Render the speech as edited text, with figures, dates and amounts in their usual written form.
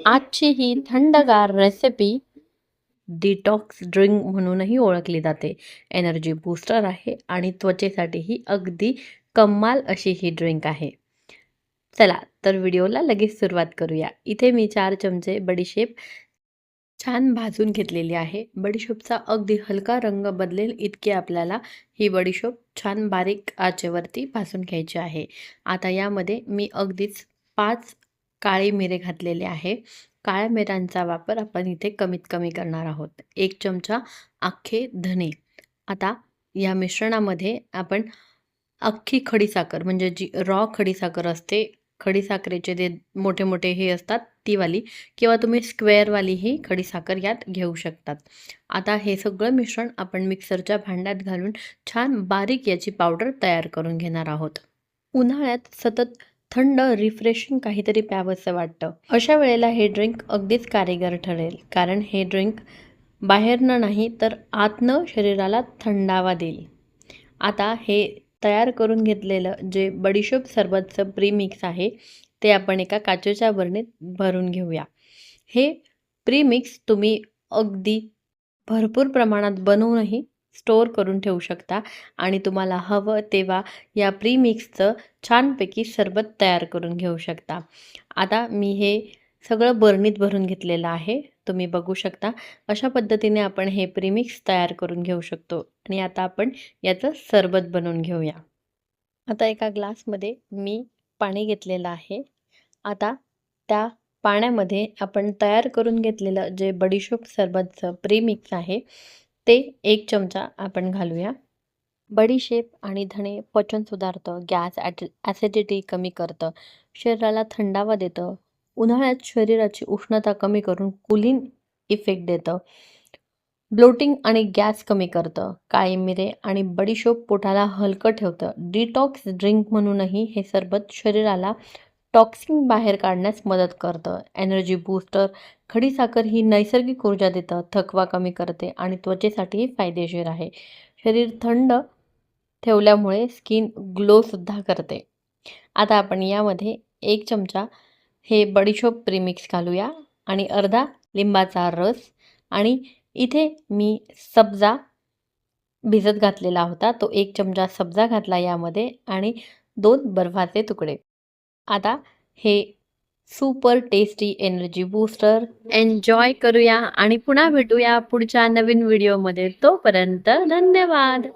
आजची ही थंडगार recipe detox drink म्हणूनही ओळखली जाते. एनर्जी बूस्टर आहे आणि त्वचेसाठीही अगदी कमाल अशी ही ड्रिंक आहे. चला तर व्हिडिओला लगेच सुरुवात करूया. इथे मी 4 चमचे बडीशेप छान भाजून घेतलेली आहे. बडीशेपचा अगदी हलका रंग बदलेल इतके आपल्याला ही बडीशेप छान बारीक आचेवरती भाजून घ्यायची आहे. आता यामध्ये मी अगदीच 5 काळे मिरे घातलेले आहे. काळ्या मिऱ्यांचा वापर आपण इथे कमीत कमी करणार आहोत. 1 चमचा अख्खे धने. आता या मिश्रणामध्ये आपण अख्खी खडीसाखर म्हणजे जी रॉ खडीसाखर असते, खडीसाखरेचे जे मोठे-मोठे हे असतात ती वाली किंवा तुम्ही स्क्वेअरवाली ही खडीसाखर यात घेऊ शकतात. आता हे सगळं मिश्रण आपण मिक्सरच्या भांड्यात घालून छान बारीक याची पावडर तयार करून घेणार आहोत. उन्हाळ्यात सतत थंड रिफ्रेशिंग काहीतरी प्यावंसं वाटतं. अशा वेळेला हे ड्रिंक अगदीच कारीगर ठरेल. कारण हे ड्रिंक बाहेरनं नाही तर आतनं शरीराला थंडावा देईल. आता हे तयार करून घेतलेलं जे बडीशेप सरबतचं प्रीमिक्स आहे, ते आपण एका काचेच्या बरणीत भरून घेऊया. हे प्रीमिक्स तुम्ही अगदी भरपूर प्रमाणात बनवूनही स्टोअर करून ठेवू शकता आणि तुम्हाला हवं तेव्हा या प्रीमिक्सचं छानपैकी सरबत तयार करून घेऊ शकता. आता मी हे सगळं बरणीत भरून घेतलेलं आहे. तुम्ही बघू शकता. अशा पद्धतीने आपण हे प्रीमिक्स तयार करून घेऊ शकतो आणि आता आपण याचं सरबत बनवून घेऊया. आता एका ग्लासमध्ये मी पाणी घेतलेलं आहे. आता त्या पाण्यामध्ये आपण तयार करून घेतलेलं जे बडीशेप सरबतचं प्रीमिक्स आहे, ते 1 चमचा आपण घालूया. बडीशेप आणि धणे पचन सुधारतं, ॲसिडिटी कमी करतं, शरीराला थंडावा देतं, उन्हाळ्यात शरीराची उष्णता कमी करून कूलिंग इफेक्ट देतं. ब्लोटिंग आणि गॅस कमी करतं. काळे मिरे आणि बडीशेप पोटाला हलकं ठेवतं. डिटॉक्स ड्रिंक म्हणूनही हे सरबत शरीराला टॉक्सिन बाहेर काढण्यास मदत करतं. एनर्जी बूस्टर, खडीसाखर ही नैसर्गिक ऊर्जा देतं, थकवा कमी करते आणि त्वचेसाठीही फायदेशीर आहे. शरीर थंड ठेवल्यामुळे स्किन ग्लोसुद्धा करते. आता आपण यामध्ये 1 चमचा हे बडीशेप प्रीमिक्स घालूया आणि अर्धा लिंबाचा रस आणि इथे मी सब्जा भिजत घातलेला होता. तो 1 चमचा सब्जा घातला यामध्ये आणि 2 बर्फाचे तुकडे. आता हे super tasty energy booster enjoy करूया आणि पुन्हा भेटूया पुढच्या नवीन व्हिडिओमध्ये. तोपर्यंत धन्यवाद.